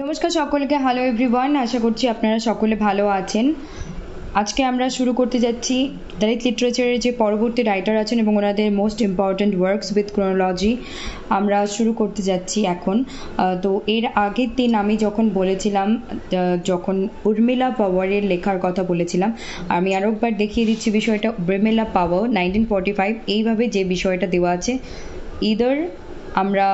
নমস্কার সকলকে, hello everyone. আশা করছি আপনারা সকলে ভালো আছেন। আজকে আমরা শুরু করতে যাচ্ছি দলিত লিটারেচারের যে পরবর্তী রাইটার আছেন এবং ওনাদের most important works with chronology আমরা শুরু করতে যাচ্ছি এখন। তো এর আগের দিন আমি যখন বলেছিলাম, যখন উর্মিলা পাওয়ারের লেখার কথা বলেছিলাম, আমি আরও একবার দেখিয়ে দিচ্ছি বিষয়টা। উর্মিলা পাওয়ার 1945 এইভাবে যে বিষয়টা দেওয়া আছে, ইদার আমরা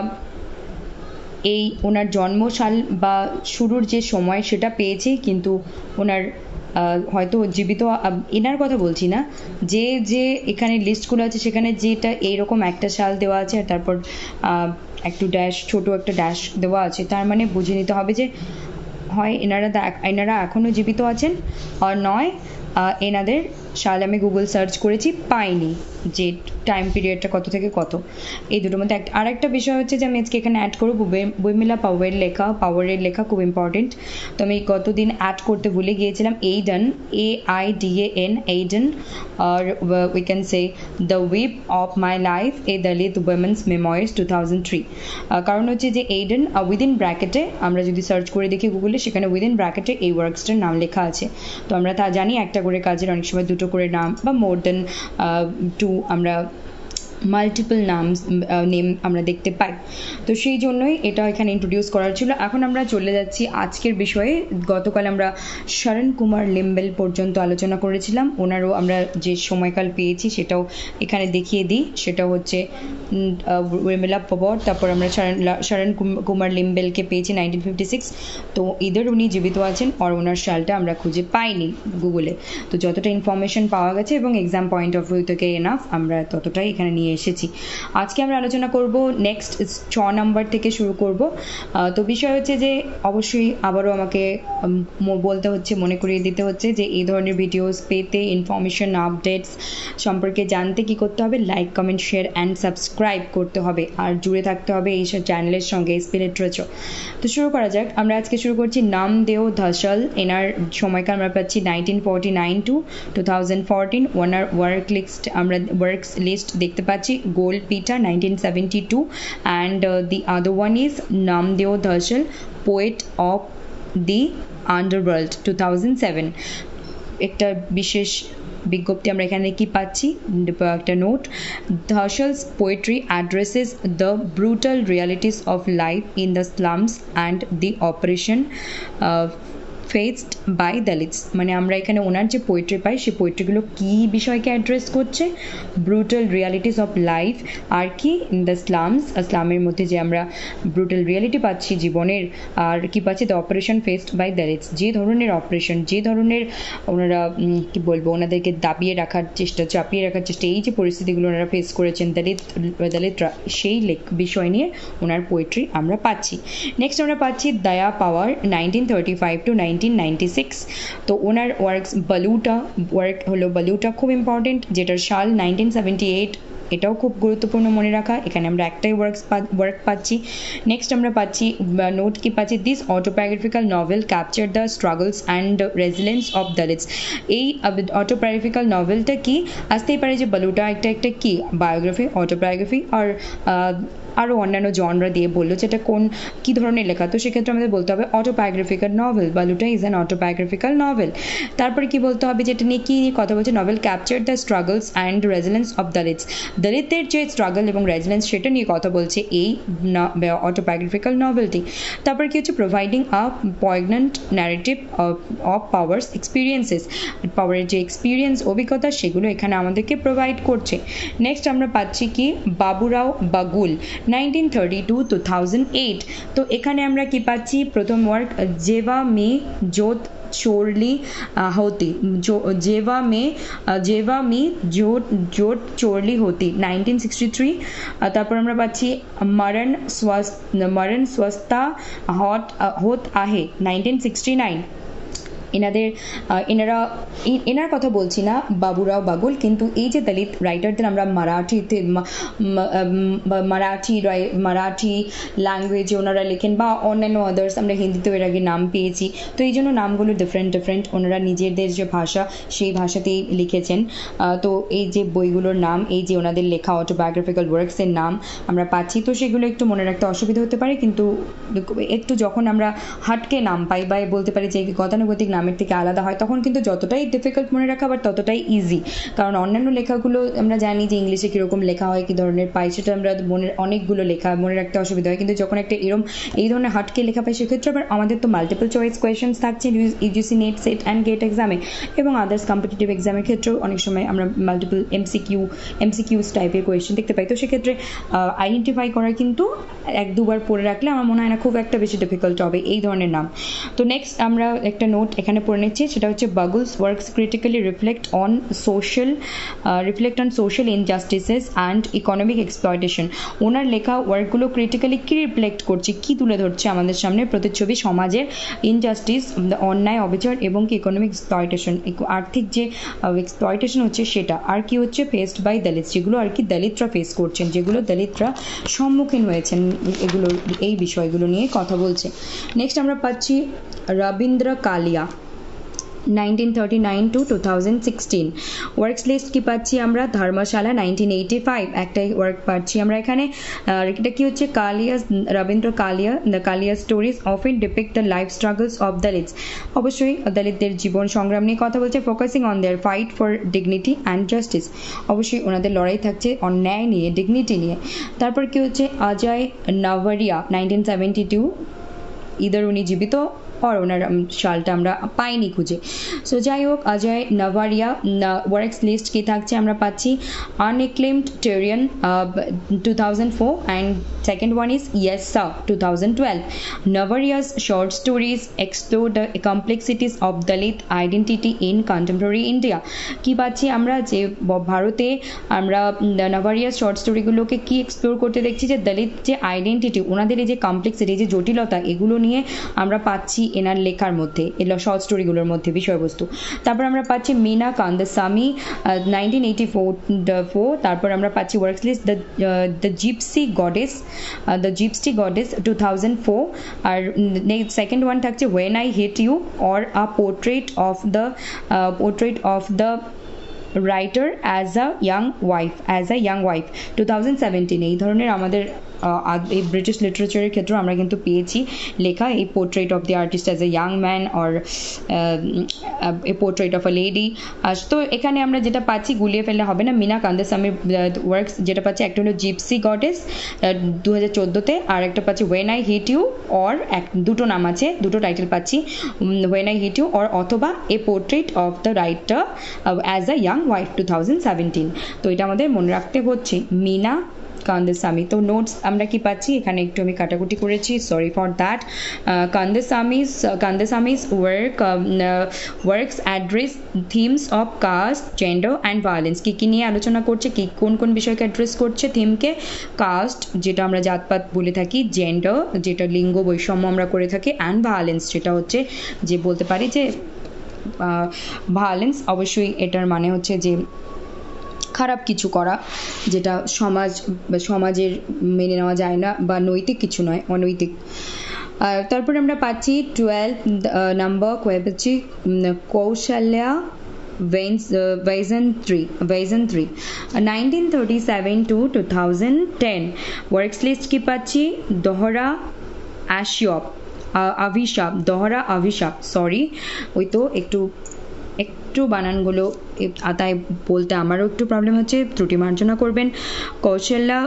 এই ওনার জন্মসাল বা শুরুর যে সময় সেটা পেয়েছি, কিন্তু ওনার হয়তো জীবিত এনার কথা বলছি না, যে যে এখানে লিস্টগুলো আছে সেখানে যেটা এইরকম একটা সাল দেওয়া আছে আর তারপর একটু ড্যাশ, ছোট একটা ড্যাশ দেওয়া আছে, তার মানে বুঝে নিতে হবে যে হয় এনারা এখনও জীবিত আছেন, আর নয় এনাদের সাল আমি গুগল সার্চ করেছি, পাইনি যে টাইম পিরিয়ডটা কত থেকে কত। এই দুটোর মধ্যে আর একটা বিষয় হচ্ছে যে আমি আজকে এখানে অ্যাড করবো উর্মিলা পাওয়ারের লেখা খুব ইম্পর্টেন্ট। তো আমি গতদিন অ্যাড করতে ভুলে গিয়েছিলাম এইডেন, AIDAN, এইডেন, আর we can say the weave of my life, a Dalit women's memoirs 2003। কারণ হচ্ছে যে এইডেন উইদিন ব্র্যাকেটে আমরা যদি সার্চ করে দেখি গুগলে, সেখানে উইদিন ব্র্যাকেটে এই ওয়ার্কসটার নাম লেখা আছে। তো আমরা তা জানি একটা করে কাজের অনেক সময় দুটো করে নাম বা মোর দেন টু আমরা মাল্টিপল নেম আমরা দেখতে পাই। তো সেই জন্যই এটা এখানে ইন্ট্রোডিউস করার ছিল। এখন আমরা চলে যাচ্ছি আজকের বিষয়ে। গতকাল আমরা শরণ কুমার লিম্বেল পর্যন্ত আলোচনা করেছিলাম, ওনারও আমরা যে সময়কাল পেয়েছি সেটাও এখানে দেখিয়ে দিই। সেটা হচ্ছে উর্মিলা পাওয়ার, তারপর আমরা শরণ কুমার লিম্বেলকে পেয়েছি 1956। তো ইদার উনি জীবিত আছেন আর ওনার সালটা আমরা খুঁজে পাইনি গুগলে। তো যতটা ইনফরমেশন পাওয়া গেছে এবং এক্সাম পয়েন্ট অফ ভিউ থেকে এনাফ, আমরা ততটাই এখানে নিয়ে এসেছি। আজকে আমরা আলোচনা করব নেক্সট 6 নাম্বার থেকে শুরু করব। তো বিষয় হচ্ছে যে অবশ্যই আবারও আমাকে বলতে হচ্ছে, মনে করিয়ে দিতে হচ্ছে যে এই ধরনের ভিডিওস পেতে, ইনফরমেশন আপডেটস সম্পর্কে জানতে কি করতে হবে, like, comment, share and subscribe করতে হবে আর জুড়ে থাকতে হবে এই চ্যানেলের সঙ্গে, এসপি লিটারেচার। তো শুরু করা যাক। আমরা আজকে শুরু করছি নামদেও ধসল। এনার সময়কাল আমরা পাচ্ছি 1949 to 2014। ওনার ওয়ার্কস লিস্ট দেখতে পাচ্ছি Golpita 1972 and the other one is Namdeo Dharshal, Poet of the Underworld 2007। একটা বিশেষ বিজ্ঞপ্তি আমরা এখানে কি পাচ্ছি, একটা note. Dharshal's poetry addresses the brutal realities of life in the slums and the oppression faced by Dalits. মানে আমরা এখানে ওনার যে পোয়েট্রি পাই, সেই পোয়েট্রিগুলো কী বিষয়কে অ্যাড্রেস করছে, ব্রুটাল রিয়ালিটিস অফ লাইফ, আর কি ইন দ্য স্লামের মধ্যে যে আমরা ব্রুটাল রিয়ালিটি পাচ্ছি জীবনের, আর কি পাচ্ছি দ্য অপারেশন ফেসড বাই দলিতস, যে ধরনের অপারেশন, যে ধরনের ওনারা কি বলবো, ওনাদেরকে চাপিয়ে রাখার চেষ্টা, এই যে পরিস্থিতিগুলো ওনারা ফেস করেছেন দলিতরা, সেই বিষয় নিয়ে ওনার পোয়েট্রি আমরা পাচ্ছি। নেক্সট আমরা পাচ্ছি দয়া পাওয়ার 1935 to 1996। তো ওনার ওয়ার্কস বালুটা খুব ইম্পর্টেন্ট, যেটার সাল 1978। এটাও খুব গুরুত্বপূর্ণ মনে রাখা। এখানে আমরা একটাই ওয়ার্ক পাচ্ছি। নেক্সট আমরা পাচ্ছি নোট কি পাচ্ছি, this autobiographical novel capture the struggles and resilience of Dalits. এই অটোবায়োগ্রাফিক্যাল নভেলটা কি, আসতেই পারে যে বালুটা একটা কি বায়োগ্রাফি, অটোবায়োগ্রাফি, আর আরও অন্যান্য জনরা দিয়ে বললো যেটা কী ধরনের লেখা। তো সেক্ষেত্রে আমাদের বলতে হবে autobiographical novel, Baluta is an autobiographical novel. তারপরে কি বলতে হবে, যেটা নিয়ে কী কথা বলছে, novel capture the struggles and resilience of Dalits. দলিতদের যে স্ট্রাগল এবং রেজিলেন্স সেটা নিয়ে কথা বলছে এই অটোবায়োগ্রাফিক্যাল নভেলটি। তারপর কি হচ্ছে, providing a poignant narrative of Pawar's experiences, পাওয়ারের যে এক্সপিরিয়েন্স, অভিজ্ঞতা, সেগুলো এখানে আমাদেরকে প্রোভাইড করছে। নেক্সট আমরা পাচ্ছি কি বাবুরাও বাগুল 1932 to 2008। তো এখানে আমরা কি পাচ্ছি, প্রথম ওয়ার্ক जेवा में जोत चोरली होती, जेवा में जोत चोरली होती 1963। তারপর আমরা পাচ্ছি মরণ স্বস্তা होत आहे 1969। এনাদের এনার কথা বলছি না বাবুরাও বাগুল, কিন্তু এই যে দলিত রাইটারদের আমরা মারাঠি ল্যাঙ্গুয়েজে ওনারা লেখেন বা অন্যান্য আদার্স, আমরা হিন্দিতেও এর আগে নাম পেয়েছি, তো এই জন্য নামগুলো ডিফারেন্ট ওনারা নিজেদের যে ভাষা সেই ভাষাতেই লিখেছেন। তো এই যে বইগুলোর নাম, এই যে ওনাদের লেখা অটোবায়োগ্রাফিক্যাল ওয়ার্কসের নাম আমরা পাচ্ছি, তো সেগুলো একটু মনে রাখতে অসুবিধা হতে পারে, কিন্তু একটু যখন আমরা হাটকে নাম পাই বা বলতে পারি যে গতানুগতিক নামের থেকে আলাদা হয়, তখন কিন্তু যতটাই ডিফিকাল্ট মনে রাখা আবার ততটাই ইজি। কারণ অন্যান্য লেখাগুলো আমরা জানি যে ইংলিশে কীরকম লেখা হয়, কী ধরনের পাই, সেটা আমরা অনেকগুলো লেখা মনে রাখতে অসুবিধা হয়, কিন্তু যখন একটা এই ধরনের হাটকে লেখা পাই সেক্ষেত্রে আবার আমাদের তো মাল্টিপল চয়েস কোয়েশ্চেন্স থাকছে UGC NET SET and GATE এক্সামে, এবং আদার্স কম্পিটিটিভ এক্সামের ক্ষেত্রেও অনেক সময় আমরা মাল্টিপল এমসিকিউস টাইপের কোয়েশ্চেন দেখতে পাই। তো সেক্ষেত্রে আইডেন্টিফাই করা কিন্তু এক দুবার পড়ে রাখলে আমার মনে হয় না খুব একটা বেশি ডিফিকাল্ট হবে এই ধরনের নাম। তো নেক্সট আমরা একটা নোট এখানে পড়ে নিচ্ছি, সেটা হচ্ছে Bagul's works critically reflect on social injustices and economic exploitation. ওনার লেখা ওয়ার্কগুলো ক্রিটিক্যালি কী রিফ্লেক্ট করছে, কী তুলে ধরছে আমাদের সামনে প্রতিচ্ছবি, সমাজের ইনজাস্টিস, অন্যায় অবিচার এবং কি ইকোনমিক এক্সপ্লয়টেশন, আর্থিক যে এক্সপ্লয়টেশন হচ্ছে সেটা, আর কি হচ্ছে ফেসড বাই দলিত, যেগুলো আর কি দলিতরা ফেস করছেন, যেগুলো দলিতরা সম্মুখীন হয়েছেন, এগুলো এই বিষয়গুলো নিয়ে কথা বলছে। নেক্সট আমরা পাচ্ছি রবীন্দ্র কালিয়া 1939 to 2016। ওয়ার্কস লিস্ট কি পাচ্ছি আমরা, ধর্মশালা 1985 একটা ওয়ার্ক পাচ্ছি আমরা এখানে। এটা কি হচ্ছে, Ravindra Kalia, the Kalia stories often depict the life struggles of Dalits. অবশ্যই দলিতদের জীবন সংগ্রাম নিয়ে কথা বলছে, focusing on their fight for dignity and justice. অবশ্যই ওনাদের লড়াই থাকছে অন্যায় নিয়ে, ডিগনিটি নিয়ে। তারপর কি হচ্ছে, অজয় নাভারিয়া 1972, ইদার উনি জীবিত আর ওনার সালটা আমরা পাইনি খুঁজে। সো যাই হোক, অজয় নাভারিয়া ওয়ার্কস লিস্ট কি থাকছে আমরা পাচ্ছি, unclaimed terrain 2004 and second one is yes sir 2012। Navaria's short stories explore the complexities of Dalit identity in contemporary India. কি পাচ্ছি আমরা, যে ভারতে আমরা নাভারিয়াস শর্ট স্টোরিগুলোকে কি এক্সপ্লোর করতে দেখছি, যে দলিত যে আইডেন্টিটি, ওনাদের এই যে কমপ্লেক্সিটি, যে জটিলতা, এগুলো নিয়ে আমরা পাচ্ছি এনার লেখার মধ্যে, শর্ট স্টোরিগুলোর মধ্যে বিষয়বস্তু। তারপর আমরা পাচ্ছি মীনা কান্দাসামি 1984। তারপর আমরা পাচ্ছি works list the gypsy goddess 2004। আর সেকেন্ড ওয়ান থাকছে when I hit you or a portrait of the writer as a young wife 2017। এই ধরনের আমাদের এই ব্রিটিশ লিটারেচারের ক্ষেত্রে আমরা কিন্তু পেয়েছি লেখা, এই portrait of the artist as a young man or a portrait of a lady. তো এখানে আমরা যেটা পাচ্ছি, গুলিয়ে ফেললে হবে না, মীনা কান্দাসামির ওয়ার্কস যেটা পাচ্ছি, একটা হলো জিপসি গডেস 2014-তে, আর একটা পাচ্ছি when I hit you, or দুটো নাম আছে, দুটো টাইটেল পাচ্ছি, when I hit you or অথবা a portrait of the writer as a young wife 2017। তো এটা আমাদের মনে রাখতে হচ্ছে, মীনা কান্দাসামি। তো নোটস আমরা কি পাচ্ছি এখানে, একটু আমি কাটাকুটি করেছি, sorry for that. Kandasamy's works address themes of caste, gender and violence. কী নিয়ে আলোচনা করছে, কোন বিষয়কে অ্যাড্রেস করছে থিমকে, কাস্ট যেটা আমরা জাতপাত বলে থাকি, জেন্ডার যেটা লিঙ্গ বৈষম্য আমরা করে থাকি, অ্যান্ড ভায়োলেন্স যেটা হচ্ছে যে বলতে পারি যে ভায়োলেন্স, অবশ্যই এটার মানে হচ্ছে যে খারাপ কিছু করা, যেটা সমাজের মেনে নেওয়া যায় না বা নৈতিক কিছু নয়, অনৈতিক। তারপরে আমরা পাচ্ছি 12 নাম্বার পাচ্ছি Kausalya Vaisantry 1937 to 2010। Works list কি পাচ্ছি, দোহরা অভিশাপ, সরি, ওই তো একটু বানানগুলো তাই বলতে আমারও একটু প্রবলেম হচ্ছে, ত্রুটি মার্জনা করবেন। কৌশল্যা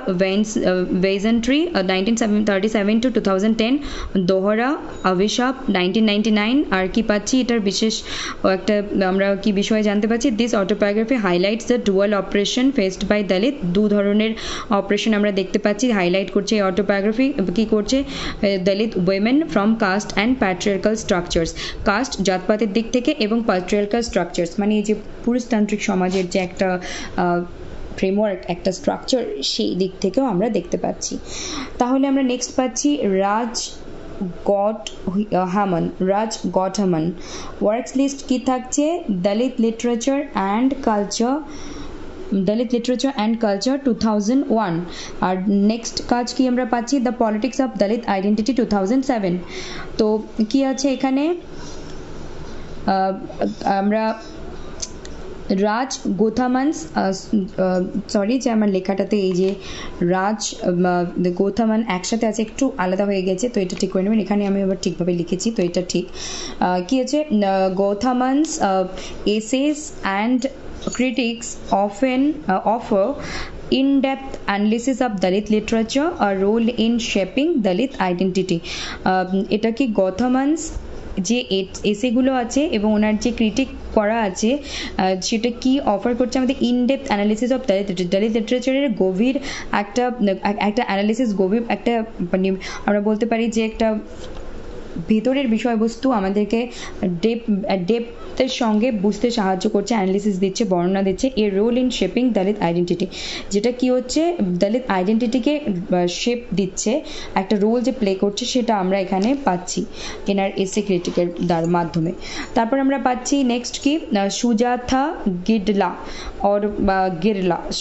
ভেজেন্ট্রি 1937 to 2010, দোহরা অভিশাপ 1999। আর কি পাচ্ছি, এটার বিশেষ একটা আমরা কি বিষয়ে জানতে পাচ্ছি, this autobiography highlights the dual operation faced by Dalit. দু ধরনের অপারেশন আমরা দেখতে পাচ্ছি, হাইলাইট করছে এই অটোবায়োগ্রাফি। কি করছে, Dalit women from caste and patriarchal structures, caste জাতপাতের দিক থেকে এবং প্যাট্রিয়ার্কাল স্ট্রাকচার্স মানে এই যে পুরুষতান্ত্রিক সমাজের যে একটা ফ্রেমওয়ার্ক, একটা স্ট্রাকচার, সেই দিক থেকেও আমরা দেখতে পাচ্ছি। তাহলে আমরা নেক্সট পাচ্ছি গটহামন, রাজ গটহামন। ওয়ার্কস লিস্ট কি থাকছে? Dalit literature and culture 2001। আর নেক্সট কাজ কি আমরা পাচ্ছি? The politics of Dalit identity 2007। তো কি আছে এখানে? আমরা রাজ গোথামানস, সরি যে আমার লেখাটাতে এই যে রাজ গোথামান একসাথে আছে, একটু আলাদা হয়ে গেছে, তো এটা ঠিক করে নেবেন। এখানে আমি আবার ঠিকভাবে লিখেছি, তো এটা ঠিক। কি আছে? Gautaman's essays and critics often offer in-depth analysis of Dalit literature, a role in shaping Dalit identity. এটা কি গথামানস যে এসেগুলো আছে এবং ওনার যে ক্রিটিক করা আছে সেটা কি অফার করছে আমাদের? ইনডেপথ অ্যানালিসিস অফ দলিত লিটারেচারের গভীর একটা অ্যানালিসিস, গভীর একটা মানে আমরা বলতে পারি যে একটা ভেতরের বিষয়বস্তু আমাদেরকে ডেপথের সঙ্গে বুঝতে সাহায্য করছে, অ্যানালিসিস দিচ্ছে, বর্ণনা দিচ্ছে। এর role in shaping Dalit identity, যেটা কি হচ্ছে দলিত আইডেন্টিটিকে শেপ দিচ্ছে, একটা রোল যে প্লে করছে সেটা আমরা এখানে পাচ্ছি এনার এসে ক্রিটিকের মাধ্যমে। তারপর আমরা পাচ্ছি নেক্সট কি? সুজাথা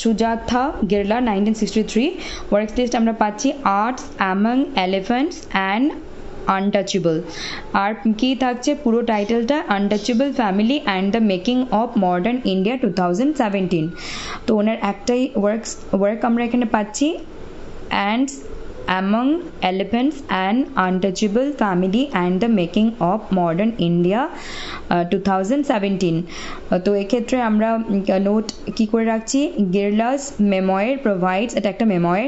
সুজাথা গিরলা 1963। ওয়ার্কস লিস্ট আমরা পাচ্ছি ants among elephants and untouchable. আর কি থাকছে পুরো টাইটেলটা? Untouchable family and the making of modern India 2017। তো ওনার একটাই ওয়ার্ক আমরা এখানে পাচ্ছি, and among elephants and untouchable family and the making of modern India 2017। তো এক্ষেত্রে আমরা নোট কি করে রাখছি? গিরলাস মেমোয়ার প্রোভাইডস, এটা একটা memoir,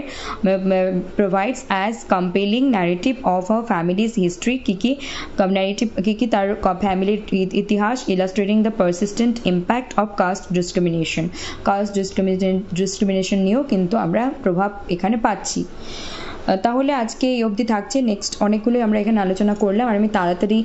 provides as compelling narrative of a family's history. Narrative কি তার ফ্যামিলির ইতিহাস, illustrating the persistent impact of caste discrimination নিয়েও কিন্তু আমরা প্রভাব এখানে পাচ্ছি। তাহলে আজকে এই অবধি থাকছে। নেক্সট অনেকগুলোই আমরা এখানে আলোচনা করলাম, আর আমি তাড়াতাড়ি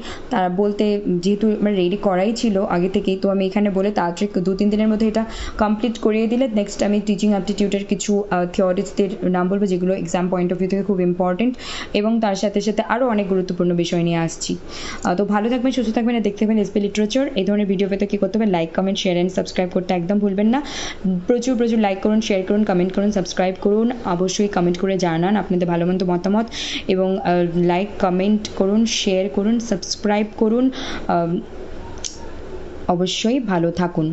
বলতে যেহেতু আমার রেডি করাই ছিল আগে থেকেই, তো আমি এখানে বলে তাড়াতাড়ি 2-3 দিনের মধ্যে এটা কমপ্লিট করিয়ে দিলে নেক্সট আমি টিচিং অ্যাপটিটিউডের কিছু থিওরিজদের নাম বলবো যেগুলো এক্সাম পয়েন্ট অফ ভিউ থেকে খুব ইম্পর্টেন্ট, এবং তার সাথে সাথে আরও অনেক গুরুত্বপূর্ণ বিষয় নিয়ে আসছি। তো ভালো থাকবেন, সুস্থ থাকবেন, আর দেখতে থাকবেন এসপি লিটারেচার। এই ধরনের ভিডিও পেতে কী করতে হবে? Like, comment, share and subscribe করতে একদম ভুলবেন না। প্রচুর লাইক করুন, শেয়ার করুন, কমেন্ট করুন, সাবস্ক্রাইব করুন। অবশ্যই কমেন্ট করে জানান আপনাদের ভালো মন্দ মতামত, এবং লাইক, কমেন্ট করুন, শেয়ার করুন, সাবস্ক্রাইব করুন। অবশ্যই ভালো থাকুন।